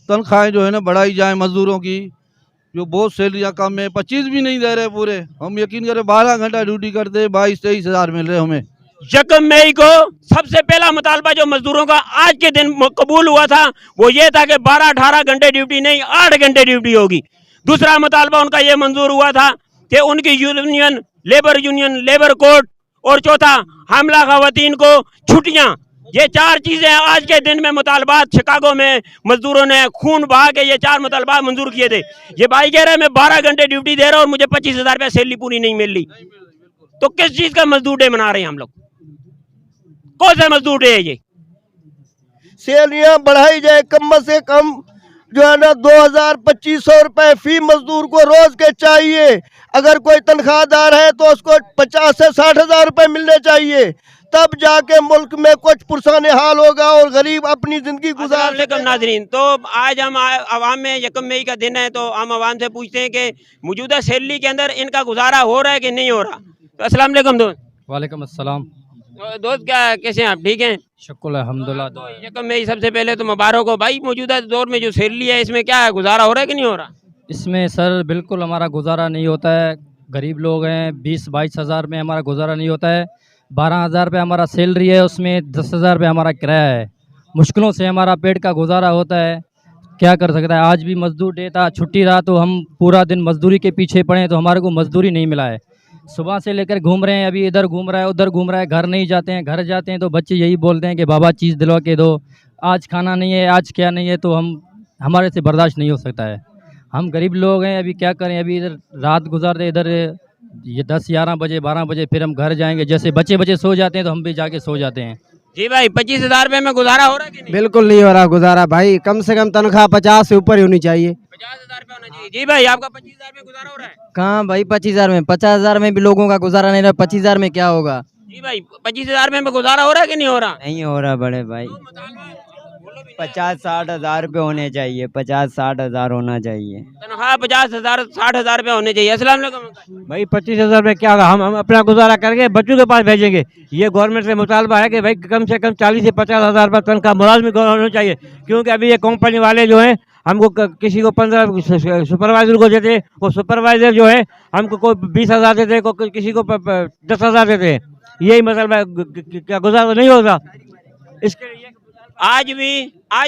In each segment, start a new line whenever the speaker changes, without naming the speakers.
तनख्वाहें जो है ना बढ़ाई जाए मजदूरों की, जो बहुत सैलरियाँ कम है, 25 भी नहीं दे रहे पूरे। हम यकीन करें 12 घंटा ड्यूटी करते 22-23 हज़ार मिल रहे हमें।
1 मई को सबसे पहला मुतालबा जो मजदूरों का आज के दिन कबूल हुआ था वो ये था कि 12-18 घंटे ड्यूटी नहीं 8 घंटे ड्यूटी होगी। दूसरा मुतालबा उनका ये मंजूर हुआ था कि उनकी यूनियन, लेबर कोड, और चौथा हमला खवातीन को छुट्टियां। ये 4 चीजें आज के दिन में मुतालबात शिकागो में मजदूरों ने खून बहा के ये 4 मुतालबात मंजूर किए थे। ये भाई कह रहे हैं मैं 12 घंटे ड्यूटी दे रहा हूँ और मुझे 25,000 रुपया सैलरी पूरी नहीं मिल रही। तो किस चीज का मजदूर डे मना रहे हैं हम लोग? कौन सा मजदूर डे है ये?
सैलरियां बढ़ाई जाए कम से कम जो है ना 2,000-2,500 रुपए फी मजदूर को रोज के चाहिए। अगर कोई तनख्वाहदार है तो उसको 50 से 60 हजार रुपए मिलने चाहिए, तब जाके मुल्क में कुछ पुरसाने हाल होगा और गरीब अपनी जिंदगी गुजार सकेगा।
नाज़रीन, तो आज हम आवाम में 1 मई का दिन है तो हम आवाम से पूछते हैं कि मौजूदा सैलरी के अंदर इनका गुजारा हो रहा है कि नहीं हो रहा। तो अस्सलाम वालेकुम दोस्त।
वालेकुम अस्सलाम।
दोस्त क्या कैसे हैं आप? ठीक हैं?
शुक्र अल्हम्दुलिल्लाह।
तो 1 मई सबसे पहले तो मुबारक हो भाई। मौजूदा दौर में जो सैलरी है इसमें क्या है, गुजारा हो रहा है कि नहीं हो रहा?
इसमें सर बिल्कुल हमारा गुजारा नहीं होता है। गरीब लोग हैं, 20-22 हज़ार में हमारा गुजारा नहीं होता है। 12,000 रुपये हमारा सैलरी है, उसमें 10,000 रुपये हमारा किराया है। मुश्किलों से हमारा पेट का गुजारा होता है, क्या कर सकता है। आज भी मजदूर डे था, छुट्टी रहा तो हम पूरा दिन मजदूरी के पीछे पड़े तो हमारे को मजदूरी नहीं मिला है। सुबह से लेकर घूम रहे हैं, अभी इधर घूम रहा है उधर घूम रहा है, घर नहीं जाते हैं। घर जाते हैं तो बच्चे यही बोलते हैं कि बाबा चीज़ दिलवा के दो, आज खाना नहीं है, आज क्या नहीं है। तो हमारे से बर्दाश्त नहीं हो सकता है। हम गरीब लोग हैं, अभी क्या करें। अभी इधर रात गुजारते इधर ये 10-11 बजे 12 बजे, फिर हम घर जाएंगे। जैसे बच्चे सो जाते हैं तो हम भी जाके सो जाते हैं।
जी भाई, 25,000 रुपये में गुजारा हो रहा है कि नहीं?
बिल्कुल नहीं हो रहा गुजारा भाई। कम से कम तनख्वाह 50 से ऊपर ही होनी चाहिए।
50,000 रुपये होना चाहिए। जी भाई, आपका 25,000 रुपये गुजारा हो रहा है?
कहाँ भाई 25,000 में, 50,000 में भी लोगों का गुजारा नहीं रहा, 25,000 में क्या होगा।
जी भाई, 25,000 रुपये में गुजारा हो रहा है कि नहीं हो रहा?
नहीं हो रहा बड़े भाई। 50-60 हज़ार रुपये होने चाहिए, 50-60 हज़ार होना चाहिए
तनख्वाह। 50,000-60,000 रुपये होने चाहिए। अस्सलाम वालेकुम
भाई 25,000 में क्या होगा। हम अपना गुजारा करके बच्चों के पास भेजेंगे। ये गवर्नमेंट से मुतालबा है कि भाई कम से कम 40 से 50 हज़ार रुपये तनख्वाह मुलाजमी को होना चाहिए। क्योंकि अभी ये कंपनी वाले जो हैं हमको किसी को 15 सुपरवाइजर को देते, वो सुपरवाइजर जो है हमको कोई 20,000 देते, किसी को 10,000 देते हैं। यही मतलब क्या गुजारा नहीं होगा इसके लिए।
आज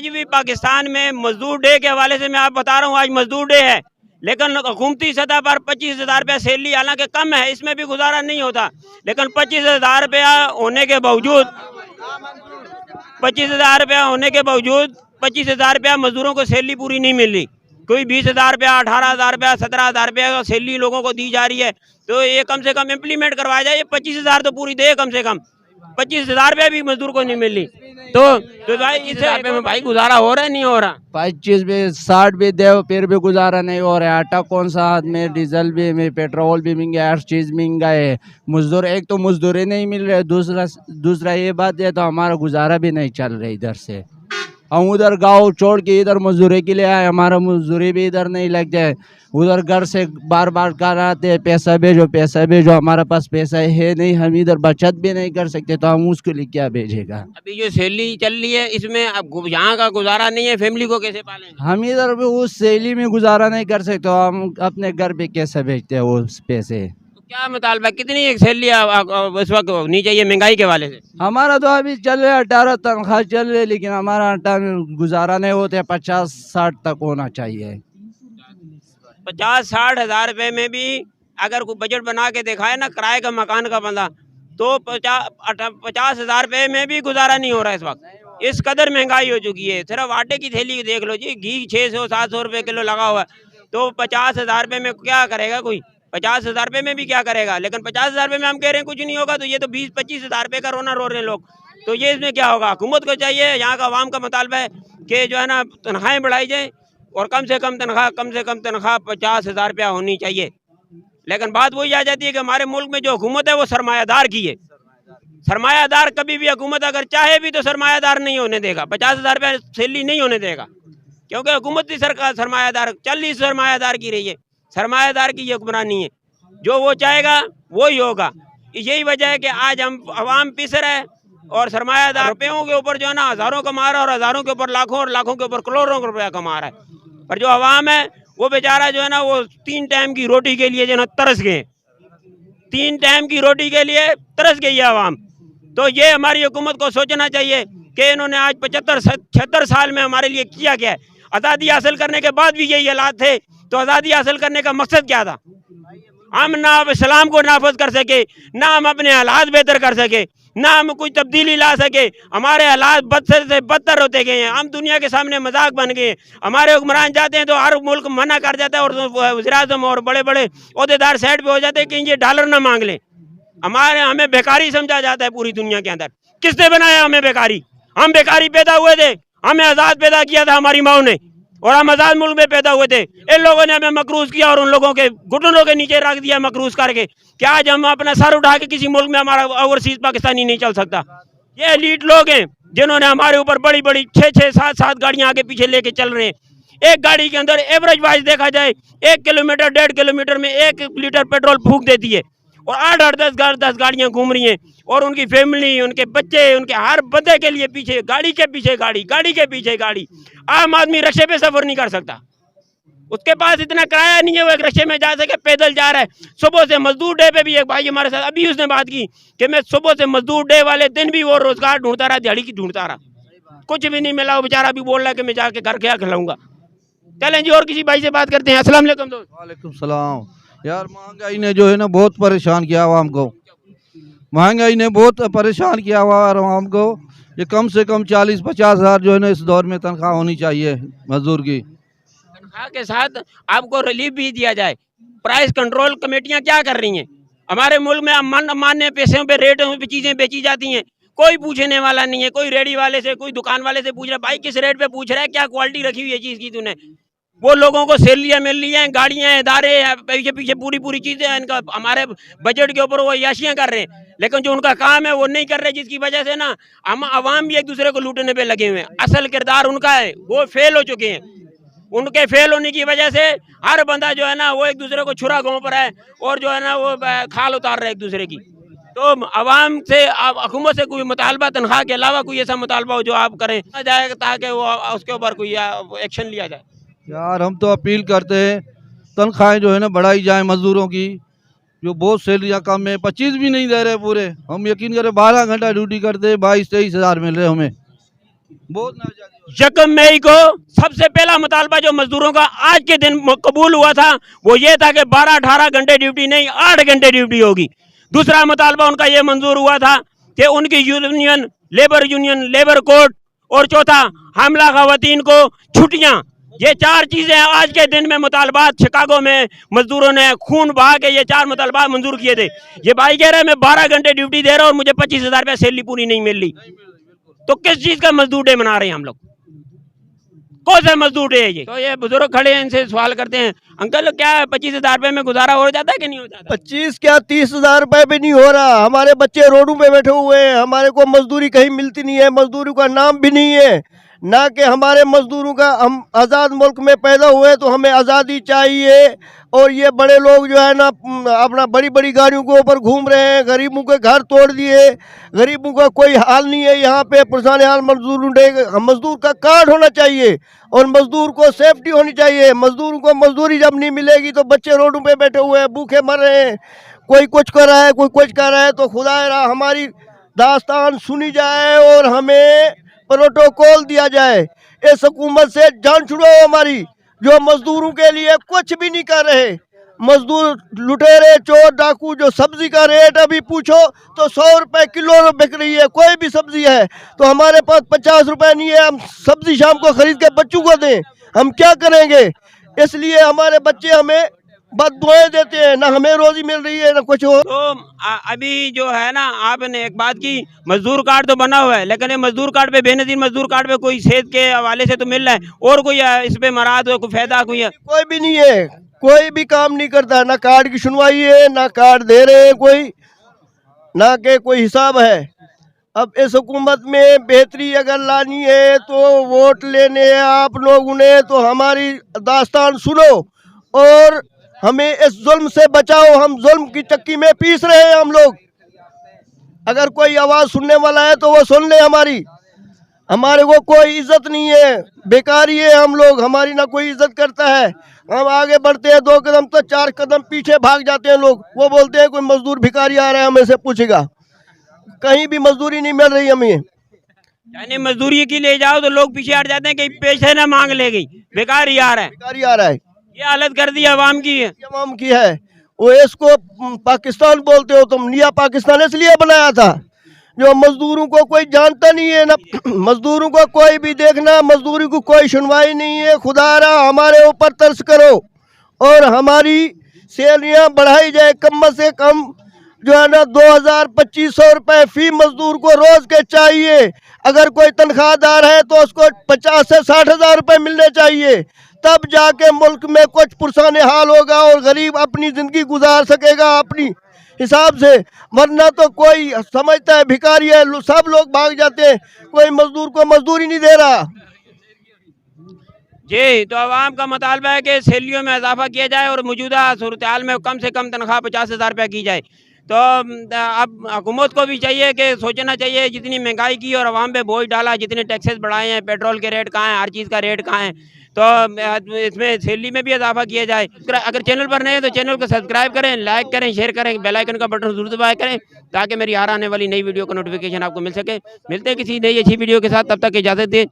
भी पाकिस्तान में मजदूर डे के हवाले से मैं आप बता रहा हूँ, आज मजदूर डे है लेकिन हुकूमती सतह पर 25,000 रुपया सैलरी हालांकि कम है, इसमें भी गुजारा नहीं होता। लेकिन 25,000 रुपया होने के बावजूद 25,000 रुपया होने के बावजूद 25,000 रुपया मजदूरों को सैलरी पूरी नहीं मिल रही। कोई 20,000 रुपया, 18,000 रुपया, 17,000 रुपया सैलरी लोगों को दी जा रही है। तो ये कम से कम इम्प्लीमेंट करवाया जाए। 25,000 तो पूरी दे, कम से कम 25,000 रुपया भी मजदूर को नहीं मिल रही। तो भाई इस रुपये में भाई गुजारा हो रहा है नहीं हो रहा?
25 भी 60 भी दे फिर भी गुजारा नहीं हो रहा है। आटा कौन सा हाथ में, डीजल भी में, पेट्रोल भी महंगा है, हर चीज़ महंगा है। मजदूर एक तो मजदूरी नहीं मिल रहे, दूसरा ये बात है तो हमारा गुजारा भी नहीं चल रहा इधर से। हम उधर गांव छोड़ के इधर मजदूरी के लिए आए, हमारा मजदूरी भी इधर नहीं लगता है। उधर घर से बार बार कर आते हैं पैसा भेजो, हमारे पास पैसा है नहीं, हम इधर बचत भी नहीं कर सकते तो हम उसके लिए क्या भेजेगा।
अभी जो सैलरी चल रही है इसमें अब यहाँ का गुजारा नहीं है, फैमिली को कैसे पालें?
हम इधर भी उस सैलरी में गुजारा नहीं कर सकते, तो हम अपने घर पे कैसे भेजते हैं वो पैसे।
क्या मुतालबा, कितनी एक सैलरी इस वक्त नहीं चाहिए महंगाई के वाले से?
हमारा तो अभी चल रहा है 18 तनख्वाह चल रही है, लेकिन हमारा आटा में गुजारा नहीं होता है। 50-60 तक होना चाहिए।
50-60 हज़ार रुपये में भी अगर कोई बजट बना के दिखाए ना किराए का मकान का बंदा, तो 50 हज़ार रुपये में भी गुजारा नहीं हो रहा है इस वक्त। इस कदर महंगाई हो चुकी है। सिर्फ आटे की थैली देख लो जी, घी 600-700 रुपये किलो लगा हुआ है। तो 50,000 रुपये में क्या करेगा कोई? 50,000 रुपये में भी क्या करेगा? लेकिन 50,000 रुपये में हम कह रहे हैं कुछ नहीं होगा, तो ये तो 20-25 हज़ार रुपये का रोना रो रहे हैं लोग। तो ये इसमें क्या होगा? हुकूमत को चाहिए, यहाँ का आवाम का मुतालबा है कि जो है ना तनख्वाहें बढ़ाई जाए और कम से कम तनख्वाह 50,000 रुपया होनी चाहिए। लेकिन बात वही आ जाती है कि हमारे मुल्क में जो हुकूमत है वो सरमायादार की है। सरमायादार कभी भी हुकूमत अगर चाहे भी तो सरमायादार नहीं होने देगा, 50,000 रुपया सैलरी नहीं होने देगा, क्योंकि हुकूमत की सरकार सरमायादार चल ही सरमायादार की रही है। सरमायादार की ये हुक्मरानी है, जो वो चाहेगा वो ही होगा। यही वजह है कि आज हम आवाम पिस रहे हैं, और सरमायादार रुपयों के ऊपर जो है ना हज़ारों कमा रहा है और हज़ारों के ऊपर लाखों और लाखों के ऊपर करोड़ों रुपया कमा रहा है। पर जो अवाम है वो बेचारा जो है ना वो 3 टाइम की रोटी के लिए जो है ना तरस गए, 3 टाइम की रोटी के लिए तरस गई है अवाम। तो ये हमारी हुकूमत को सोचना चाहिए कि इन्होंने आज 75-76 साल में हमारे लिए किया क्या है। आज़ादी हासिल करने के बाद भी यही हालात थे, तो आज़ादी हासिल करने का मकसद क्या था? हम ना अब इस्लाम को नाफज कर सके, ना हम अपने हालात बेहतर कर सके, ना हम कुछ तब्दीली ला सके। हमारे हालात बदतर से बदतर होते गए हैं, हम दुनिया के सामने मजाक बन गए। हमारे हुक्मरान जाते हैं तो हर मुल्क मना कर जाता है और वज़ीर-ए-आज़म और बड़े बड़े अहदेदार साइड पे हो जाते हैं कि ये डॉलर ना मांग लें। हमें बेकारी समझा जाता है पूरी दुनिया के अंदर। किसने बनाया हमें बेकारी? हम बेकारी पैदा हुए थे, हमें आज़ाद पैदा किया था हमारी माओ ने, और हम आज़ाद मुल्क में पैदा हुए थे। इन लोगों ने हमें मकरूज किया और उन लोगों के घुटनों के नीचे रख दिया मकरूज करके। क्या आज हम अपना सर उठा के किसी मुल्क में हमारा ओवरसीज पाकिस्तानी नहीं चल सकता? ये एलीट लोग हैं जिन्होंने हमारे ऊपर बड़ी बड़ी 6-6, 7-7 गाड़ियां आगे पीछे लेके चल रहे हैं। एक गाड़ी के अंदर एवरेज वाइज देखा जाए 1 किलोमीटर 1.5 किलोमीटर में 1 लीटर पेट्रोल फूंक देती है, और 8-10 गाड़ियां घूम रही हैं, और उनकी फैमिली, उनके बच्चे, उनके हर बंदे के लिए पीछे गाड़ी के पीछे गाड़ी, गाड़ी के पीछे गाड़ी। आम आदमी रिक्शे पे सफर नहीं कर सकता, उसके पास इतना किराया नहीं है वो एक रिक्शे में जा सके, पैदल जा रहा है। सुबह से मजदूर डे पे भी एक भाई हमारे साथ अभी उसने बात की कि मैं सुबह से मजदूर डे वाले दिन भी वो रोजगार ढूंढता रहा, दिहाड़ी की ढूंढता रहा, कुछ भी नहीं मिला। वो बेचारा भी बोल रहा है कि मैं जाके घर क्या खिलाऊंगा। चलें जी और किसी भाई से बात करते हैं। अस्सलाम वालेकुम दोस्त।
वालेकुम सलाम। यार महंगाई ने जो है ना बहुत परेशान किया आवाम को, महंगाई ने बहुत परेशान किया हुआ आवाम को। ये कम से कम 40-50 हज़ार जो है ना इस दौर में तनख्वाह होनी चाहिए मजदूर की।
तनख्वाह के साथ आपको रिलीफ भी दिया जाए। प्राइस कंट्रोल कमेटियां क्या कर रही हैं? हमारे मुल्क में मान्य पैसों पे रेटों पे चीज़ें बेची जाती हैं, कोई पूछने वाला नहीं है। कोई रेडी वाले से, कोई दुकान वाले से पूछ रहा है भाई किस रेट पे पूछ रहा है, क्या क्वालिटी रखी हुई है चीज़ की तूने? वो लोगों को सैलरियाँ मिल रही हैं, गाड़ियाँ, इदारे, पीछे पीछे पूरी चीज़ें हैं। इनका हमारे बजट के ऊपर वो याशियाँ कर रहे हैं, लेकिन जो उनका काम है वो नहीं कर रहे, जिसकी वजह से ना हम आवाम भी एक दूसरे को लूटने पे लगे हुए हैं। असल किरदार उनका है, वो फेल हो चुके हैं। उनके फेल होने की वजह से हर बंदा जो है ना वो एक दूसरे को छुरा घोंप रहा है और जो है ना वो खाल उतार रहा है एक दूसरे की। तो अवाम से, हुकूमत से कोई मुतालबा तनख्वाह के अलावा कोई ऐसा मुतालबा हो जो आप करें जाए ताकि वो उसके ऊपर कोई एक्शन लिया जाए।
यार हम तो अपील करते हैं तनख्वाहें जो है ना बढ़ाई जाए मजदूरों की, जो बहुत सैलरियाँ कम है, 25 भी नहीं दे रहे पूरे। हम यकीन करें 12 घंटा ड्यूटी करते हैं, 22-23 हज़ार मिल रहे हमें, बहुत नाजायज।
1 मई को सबसे पहला मुतालबा जो मजदूरों का आज के दिन कबूल हुआ था वो ये था कि 12-18 घंटे ड्यूटी नहीं 8 घंटे ड्यूटी होगी। दूसरा मुतालबा उनका ये मंजूर हुआ था कि उनकी यूनियन, लेबर कोड, और चौथा हमला खवातीन को छुट्टियां। ये 4 चीजें आज के दिन में मुतालबात शिकागो में मजदूरों ने खून बहा के ये 4 मुतालबात मंजूर किए थे। ये भाई कह रहे हैं मैं 12 घंटे ड्यूटी दे रहा हूँ और मुझे 25,000 रुपया सैलरी पूरी नहीं मिल रही। तो किस चीज का मजदूर डे मना रहे हैं हम लोग? कौन सा मजदूर डे है ये? तो ये बुजुर्ग खड़े हैं, इनसे सवाल करते हैं, अंकल क्या 25,000 रुपये में गुजारा हो जाता है कि नहीं हो जाता?
25 क्या 30,000 रुपए भी नहीं हो रहा। हमारे बच्चे रोडों पे बैठे हुए हैं, हमारे को मजदूरी कहीं मिलती नहीं है, मजदूरी का नाम भी नहीं है। ना कि हमारे मजदूरों का, हम आज़ाद मुल्क में पैदा हुए तो हमें आज़ादी चाहिए। और ये बड़े लोग जो है ना अपना बड़ी बड़ी गाड़ियों के ऊपर घूम रहे हैं, गरीबों के घर तोड़ दिए, गरीबों का कोई हाल नहीं है यहाँ पे। पुरसान हाल मजदूर का कार्ड होना चाहिए और मजदूर को सेफ्टी होनी चाहिए। मजदूर को मजदूरी जब नहीं मिलेगी तो बच्चे रोडों पे बैठे हुए हैं, भूखे मर रहे हैं, कोई कुछ कर रहा है, कोई कुछ कर रहा है। तो खुदा हमारी दास्तान सुनी जाए और हमें प्रोटोकॉल दिया जाए। इस हुकूमत से जान छुड़ाओ हमारी, जो मजदूरों के लिए कुछ भी नहीं कर रहे। मजदूर लुटेरे, चोर, डाकू, जो सब्जी का रेट अभी पूछो तो 100 रुपए किलो बिक रही है, कोई भी सब्जी है। तो हमारे पास 50 रुपए नहीं है, हम सब्जी शाम को खरीद के बच्चों को दें, हम क्या करेंगे? इसलिए हमारे बच्चे हमें बददुआएं देते हैं, ना हमें रोजी मिल रही है ना कुछ और।
तो अभी जो है ना आपने एक बात की, मजदूर कार्ड तो बना हुआ है, लेकिन ये मजदूर कार्ड पे, बेनजीर मजदूर कार्ड पे कोई सेहत के हवाले से तो मिल रहा है, और कोई इस पे मराद कोई फायदा कोई है?
कोई भी नहीं है, कोई भी काम नहीं करता, ना कार्ड की सुनवाई है, ना कार्ड दे रहे हैं कोई, ना के कोई हिसाब है। अब इस हुकूमत में बेहतरी अगर लानी है तो वोट लेने हैं आप लोगों ने, तो हमारी दास्तान सुनो और हमें इस जुल्म से बचाओ। हम जुल्म की चक्की में पीस रहे हैं हम लोग। अगर कोई आवाज़ सुनने वाला है तो वो सुन ले हमारी। हमारे को कोई इज्जत नहीं है, बेकारी है हम लोग, हमारी ना कोई इज्जत करता है। हम आगे बढ़ते हैं 2 कदम तो 4 कदम पीछे भाग जाते हैं लोग। वो बोलते हैं कोई मजदूर भिखारी आ रहा है हमें से पूछेगा, कहीं भी मजदूरी नहीं मिल रही हमें।
यानी मजदूरी की ले जाओ तो लोग पीछे हट जाते हैं कि पैसे ना मांग ले गई, बेकार आ रहा है।
भिखारी आ रहा है,
ये हालत कर दी अवाम की है।
अवाम की है। वो इसको पाकिस्तान बोलते हो तुम, निया पाकिस्तान इसलिए बनाया था जो मजदूरों को कोई जानता नहीं है ना, मजदूरों को कोई भी देखना, मजदूरी को कोई सुनवाई नहीं है। खुदारा हमारे ऊपर तरस करो और हमारी सैलरियां बढ़ाई जाए, कम से कम जो है ना 2,000-2,500 रुपए फी मजदूर को रोज के चाहिए। अगर कोई तनख्वाहदार है तो उसको 50 से 60 हज़ार रुपए मिलने चाहिए, तब जाके मुल्क में कुछ पुरसाने हाल होगा और गरीब अपनी जिंदगी गुजार सकेगा अपनी हिसाब से। वरना तो कोई समझता है भिखारी है, सब लोग भाग जाते हैं, कोई मजदूर को मजदूरी नहीं दे रहा।
जी, तो आवाम का मुतालबा है कि सैलरियों में इजाफा किया जाए और मौजूदा सूरत हाल में कम से कम तनख्वाह 50,000 रुपया की जाए। तो अब हुकूमत को भी चाहिए कि सोचना चाहिए, जितनी महंगाई की और आवाम पे बोझ डाला, जितने टैक्सेस बढ़ाए हैं, पेट्रोल के रेट कहाँ हैं, हर चीज़ का रेट कहाँ है, तो इसमें सैलरी में भी इजाफा किया जाए। अगर चैनल पर नए हैं तो चैनल को सब्सक्राइब करें, लाइक करें, शेयर करें, बेल आइकन का बटन जरूर दबाया करें ताकि मेरी हर आने वाली नई वीडियो का नोटिफिकेशन आपको मिल सके। मिलते हैं किसी नई अच्छी वीडियो के साथ, तब तक इजाज़त दें।